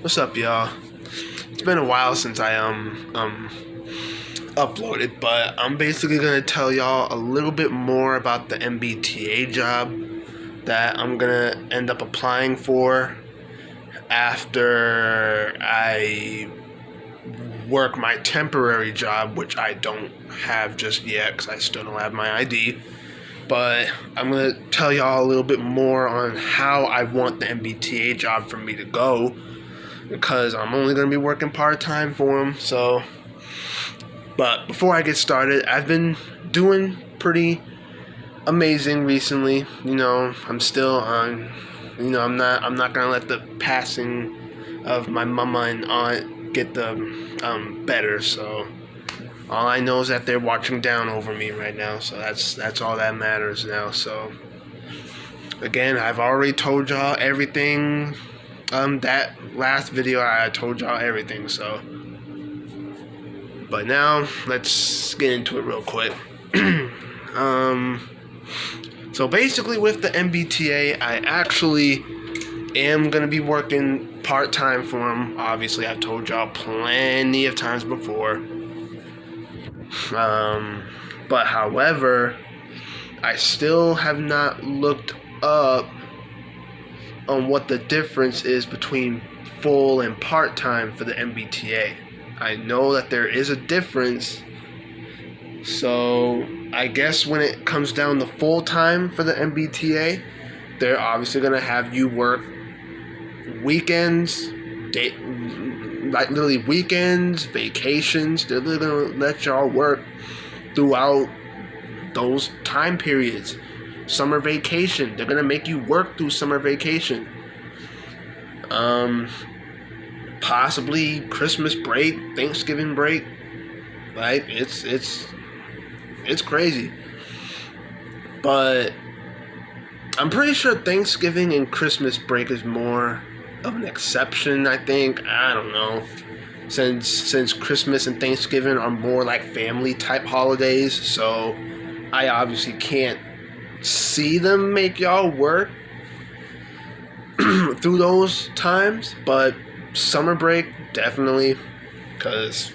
What's up, y'all? It's been a while since I uploaded, but I'm basically gonna tell y'all a little bit more about the MBTA job that I'm gonna end up applying for after I work my temporary job, which I don't have just yet because I still don't have my ID. But I'm gonna tell y'all a little bit more on how I want the MBTA job for me to go, because I'm only going to be working part-time for them. But before I get started, I've been doing pretty amazing recently. I'm still on, I'm not going to let the passing of my mama and aunt get the better. So all I know is that they're watching down over me right now. So that's all that matters now. So again, I've already told y'all everything. That last video I told y'all everything, but now let's get into it real quick. So basically with the MBTA, I actually am going to be working part-time for them. Obviously, I've told y'all plenty of times before. But however, I still have not looked up on what the difference is between full and part-time for the MBTA. I know that there is a difference, so I guess when it comes down to full-time for the MBTA, they're obviously going to have you work weekends, like literally weekends, vacations. They're literally going to let y'all work throughout those time periods. Summer vacation, they're gonna make you work through summer vacation. Possibly Christmas break, Thanksgiving break. Like it's crazy. But I'm pretty sure Thanksgiving and Christmas break is more of an exception, I think. I don't know. Since Christmas and Thanksgiving are more like family type holidays, so I obviously can't see them make y'all work through those times. But summer break, definitely, because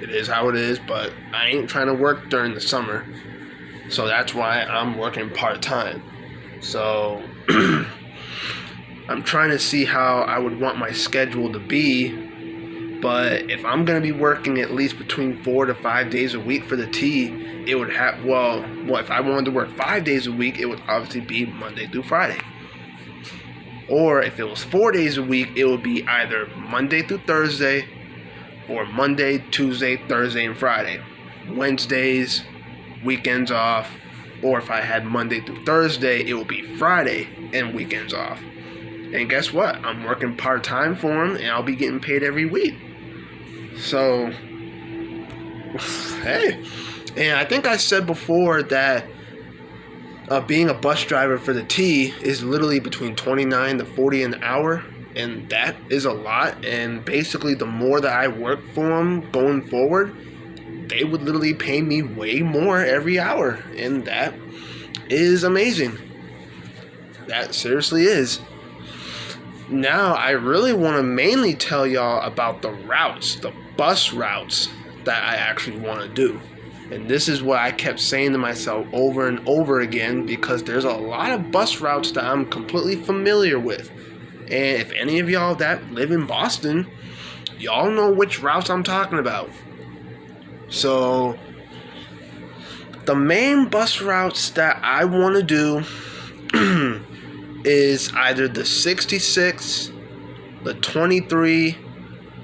it is how it is. But I ain't trying to work during the summer, so that's why I'm working part-time. So I'm trying to see how I would want my schedule to be. But if I'm going to be working at least between 4 to 5 days a week for the T, it would have, if I wanted to work 5 days a week, it would obviously be Monday through Friday. Or if it was 4 days a week, it would be either Monday through Thursday or Monday, Tuesday, Thursday, and Friday. Wednesdays, weekends off. Or if I had Monday through Thursday, it would be Friday and weekends off. And guess what? I'm working part-time for them, and I'll be getting paid every week. So, hey. And I think I said before that being a bus driver for the T is literally between 29 to 40 an hour. And that is a lot. And basically, the more that I work for them going forward, they would literally pay me way more every hour. And that is amazing. That seriously is. Now, I really want to mainly tell y'all about the routes, the bus routes that I actually want to do. And this is what I kept saying to myself over and over again, because there's a lot of bus routes that I'm completely familiar with. And if any of y'all that live in Boston, y'all know which routes I'm talking about. So, the main bus routes that I want to do is either the 66, the 23,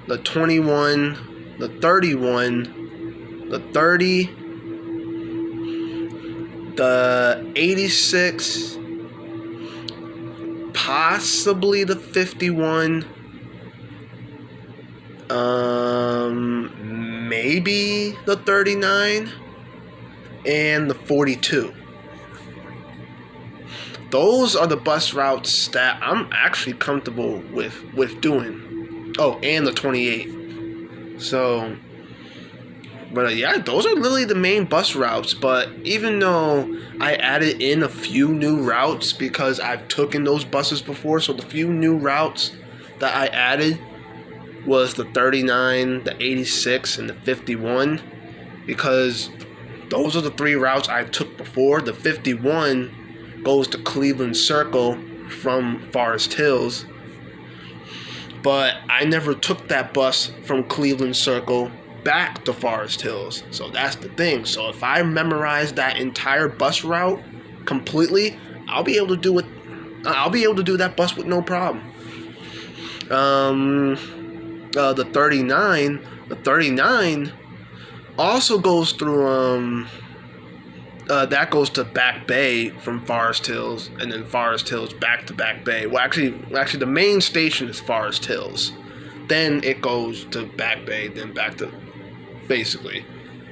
the 21, the 31, the 30, the 86, possibly the 51, maybe the 39, and the 42. Those are the bus routes that I'm actually comfortable with doing. Oh, and the 28. So, but yeah, those are literally the main bus routes. But even though I added in a few new routes because I've taken those buses before, so the few new routes that I added was the 39, the 86, and the 51, because those are the 3 routes I took before. The 51 goes to Cleveland Circle from Forest Hills, but I never took that bus from Cleveland Circle back to Forest Hills. So that's the thing. So if I memorize that entire bus route completely, I'll be able to do it. I'll be able to do that bus with no problem. The 39 also goes through that goes to Back Bay from Forest Hills, and then Forest Hills back to Back Bay. Well, actually, the main station is Forest Hills. Then it goes to Back Bay, then back to, basically.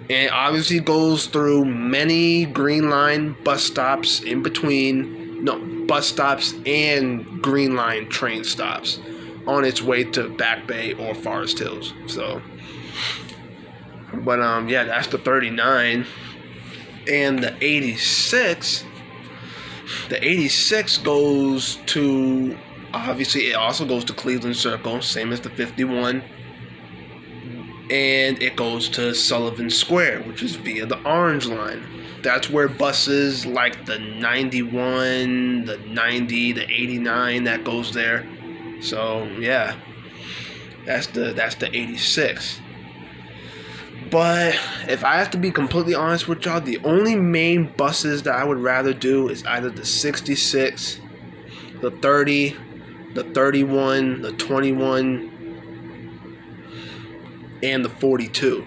And it obviously goes through many Green Line bus stops in between. No, bus stops and Green Line train stops on its way to Back Bay or Forest Hills. So, but yeah, that's the 39. And the 86 goes to, obviously it also goes to Cleveland Circle, same as the 51. And it goes to Sullivan Square, which is via the Orange Line. That's where buses like the 91, the 90, the 89, that goes there. So yeah, that's the 86. But if I have to be completely honest with y'all, the only main buses that I would rather do is either the 66, the 30, the 31, the 21, and the 42.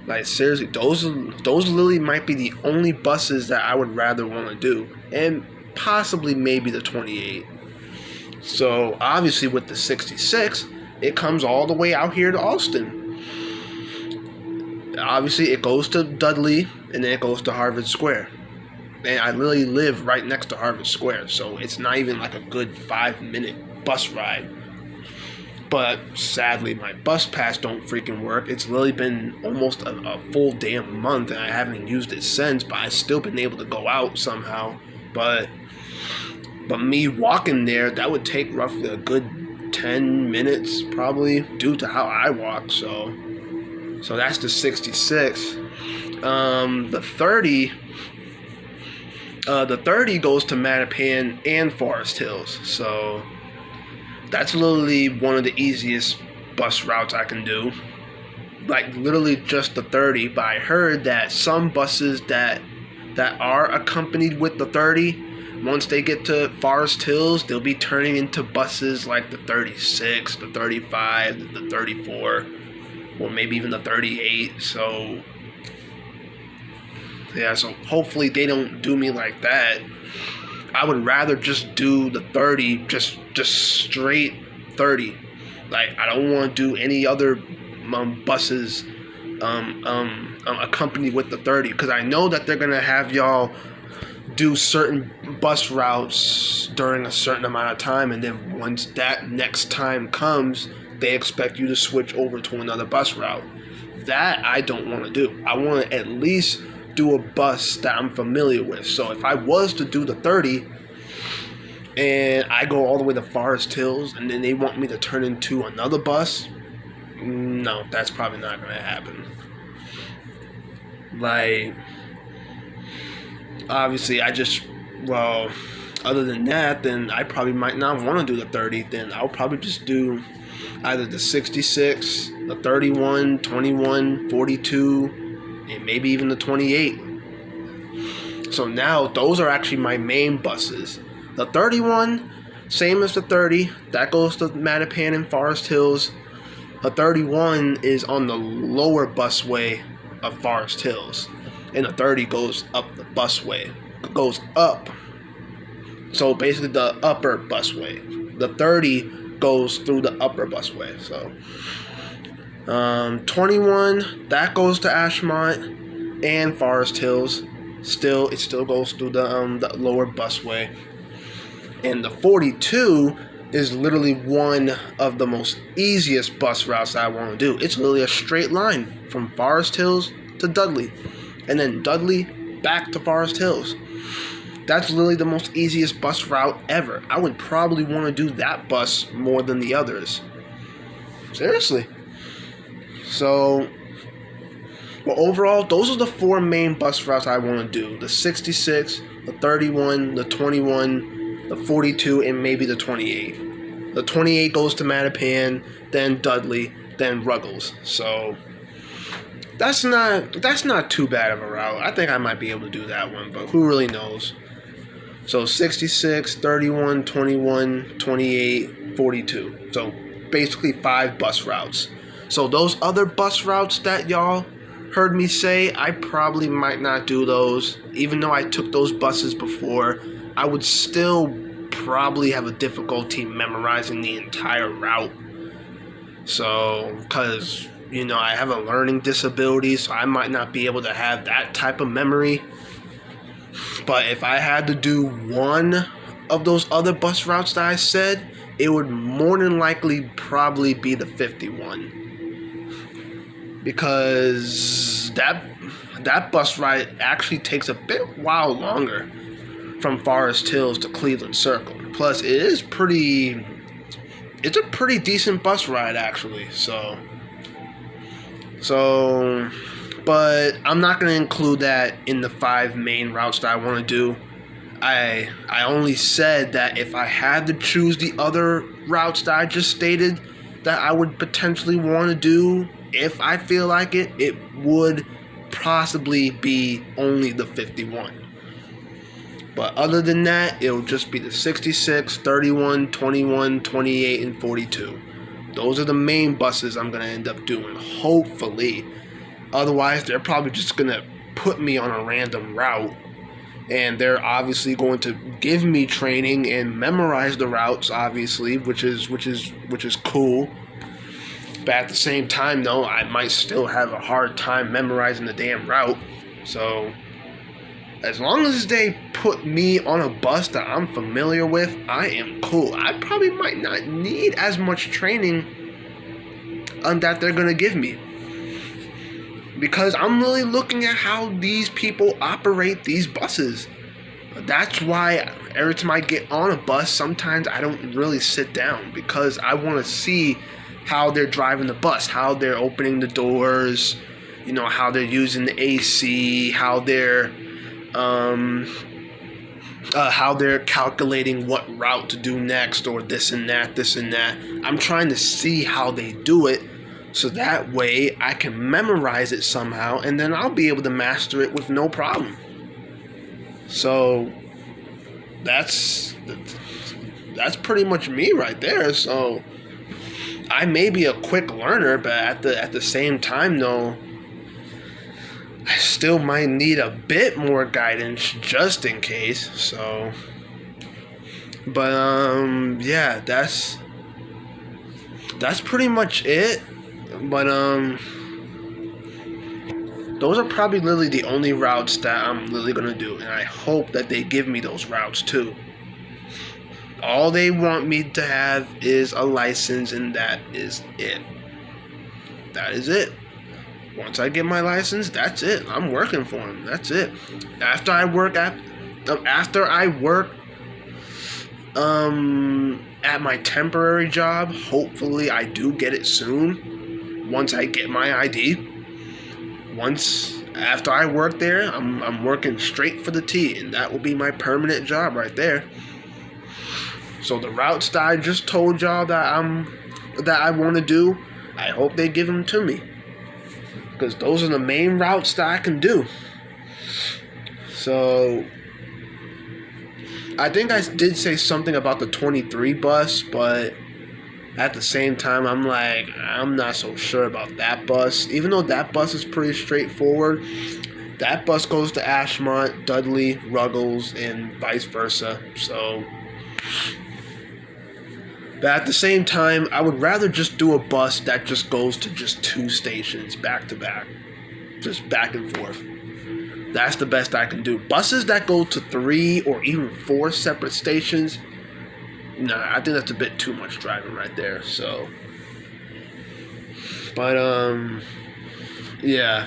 Like, seriously, those literally might be the only buses that I would rather want to do, and possibly maybe the 28. So obviously with the 66, it comes all the way out here to Austin. Obviously it goes to Dudley, and then it goes to Harvard Square. And I literally live right next to Harvard Square, so it's not even like a good 5-minute bus ride. But sadly, my bus pass don't freaking work. It's literally been almost a full damn month, and I haven't used it since, but I've still been able to go out somehow. But me walking there, that would take roughly a good 10 minutes, probably, due to how I walk. So that's the 66. The 30 goes to Mattapan and Forest Hills. So that's literally one of the easiest bus routes I can do. Like, literally just the 30. But I heard that some buses that are accompanied with the 30, once they get to Forest Hills, they'll be turning into buses like the 36, the 35, the 34, or maybe even the 38. So yeah, so hopefully they don't do me like that. I would rather just do the 30, just straight 30. Like, I don't want to do any other buses accompanied with the 30, because I know that they're gonna have y'all do certain bus routes during a certain amount of time, and then once that next time comes, they expect you to switch over to another bus route. That I don't want to do. I want to at least do a bus that I'm familiar with. So if I was to do the 30 and I go all the way to Forest Hills and then they want me to turn into another bus, no, that's probably not going to happen. Like, obviously other than that, then I probably might not want to do the 30. Then I'll probably just do either the 66, the 31, 21, 42, and maybe even the 28. So now those are actually my main buses. The 31, same as the 30, that goes to Mattapan and Forest Hills. The 31 is on the lower busway of Forest Hills, and the 30 goes up the busway. Goes up. So basically the upper busway. The 30 goes through the upper busway. So 21, that goes to Ashmont and Forest Hills. It still goes through the lower busway. And the 42 is literally one of the most easiest bus routes I want to do. It's literally a straight line from Forest Hills to Dudley, and then Dudley back to Forest Hills. That's literally the most easiest bus route ever. I would probably want to do that bus more than the others. Seriously. So, well, overall, those are the 4 main bus routes I want to do: the 66, the 31, the 21, the 42, and maybe the 28. The 28 goes to Mattapan, then Dudley, then Ruggles. So that's not too bad of a route. I think I might be able to do that one, but who really knows? So 66, 31, 21, 28, 42. So basically 5 bus routes. So those other bus routes that y'all heard me say, I probably might not do those. Even though I took those buses before, I would still probably have a difficulty memorizing the entire route. So, because, I have a learning disability, so I might not be able to have that type of memory. But if I had to do one of those other bus routes that I said, it would more than likely probably be the 51. Because that bus ride actually takes a bit while longer from Forest Hills to Cleveland Circle. Plus, it's a pretty decent bus ride actually. So, but I'm not going to include that in the 5 main routes that I want to do. I only said that if I had to choose the other routes that I just stated that I would potentially want to do, if I feel like it, it would possibly be only the 51. But other than that, it'll just be the 66, 31, 21, 28, and 42. Those are the main buses I'm going to end up doing, hopefully. Otherwise, they're probably just going to put me on a random route. And they're obviously going to give me training and memorize the routes, obviously, which is cool. But at the same time, though, I might still have a hard time memorizing the damn route. So, as long as they put me on a bus that I'm familiar with, I am cool. I probably might not need as much training that they're going to give me. Because I'm really looking at how these people operate these buses. That's why every time I get on a bus, sometimes I don't really sit down. Because I want to see how they're driving the bus, how they're opening the doors, how they're using the AC, how they're calculating what route to do next, or this and that. I'm trying to see how they do it, so that way I can memorize it somehow, and then I'll be able to master it with no problem. So that's pretty much me right there. So I may be a quick learner, but at the same time, though, I still might need a bit more guidance just in case. So, but yeah, that's pretty much it. But those are probably literally the only routes that I'm literally gonna do, and I hope that they give me those routes too. All they want me to have is a license, and that is it. That is it. Once I get my license, that's it. I'm working for them. That's it. After I work at my temporary job, hopefully I do get it soon. Once I get my ID. After I work there, I'm working straight for the T, and that will be my permanent job right there. So the routes that I just told y'all that I want to do, I hope they give them to me, because those are the main routes that I can do. So I think I did say something about the 23 bus, but at the same time, I'm not so sure about that bus. Even though that bus is pretty straightforward, that bus goes to Ashmont, Dudley, Ruggles, and vice versa. So, but at the same time, I would rather just do a bus that just goes to just 2 stations back to back. Just back and forth. That's the best I can do. Buses that go to 3 or even 4 separate stations, nah, I think that's a bit too much driving right there. So, but yeah.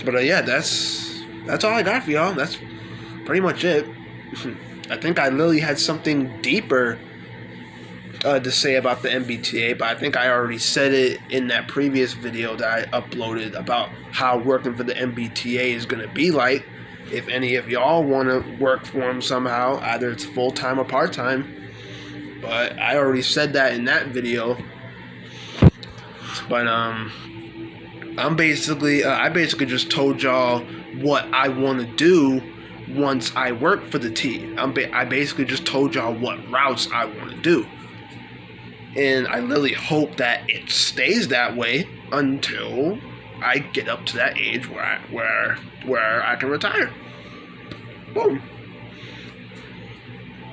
But yeah, that's all I got for y'all. That's pretty much it. I think I literally had something deeper to say about the MBTA, but I think I already said it in that previous video that I uploaded about how working for the MBTA is going to be like. If any of y'all want to work for them somehow, either it's full-time or part-time. But I already said that in that video. But I basically just told y'all what I want to do once I work for the T. I basically just told y'all what routes I want to do. And I really hope that it stays that way until I get up to that age where I can retire. Boom.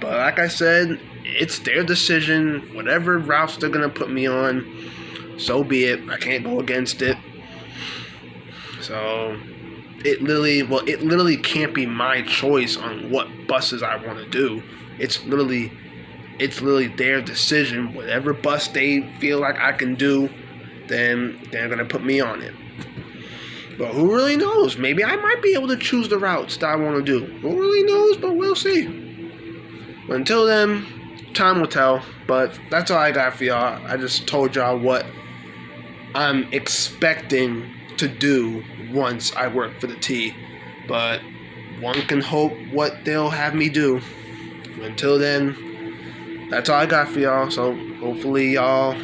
But like I said, it's their decision. Whatever routes they're gonna put me on, so be it. I can't go against it. So it literally can't be my choice on what buses I want to do. It's literally their decision. Whatever bus they feel like I can do, then they're gonna put me on it. But who really knows? Maybe I might be able to choose the routes that I want to do. Who really knows? But we'll see. But until then, time will tell. But that's all I got for y'all. I just told y'all what I'm expecting to do once I work for the T. But one can hope what they'll have me do. Until then, that's all I got for y'all. So hopefully y'all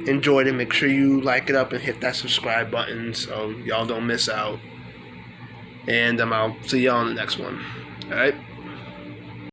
enjoyed it. Make sure you like it up and hit that subscribe button so y'all don't miss out. And I'll see y'all on the next one. Alright?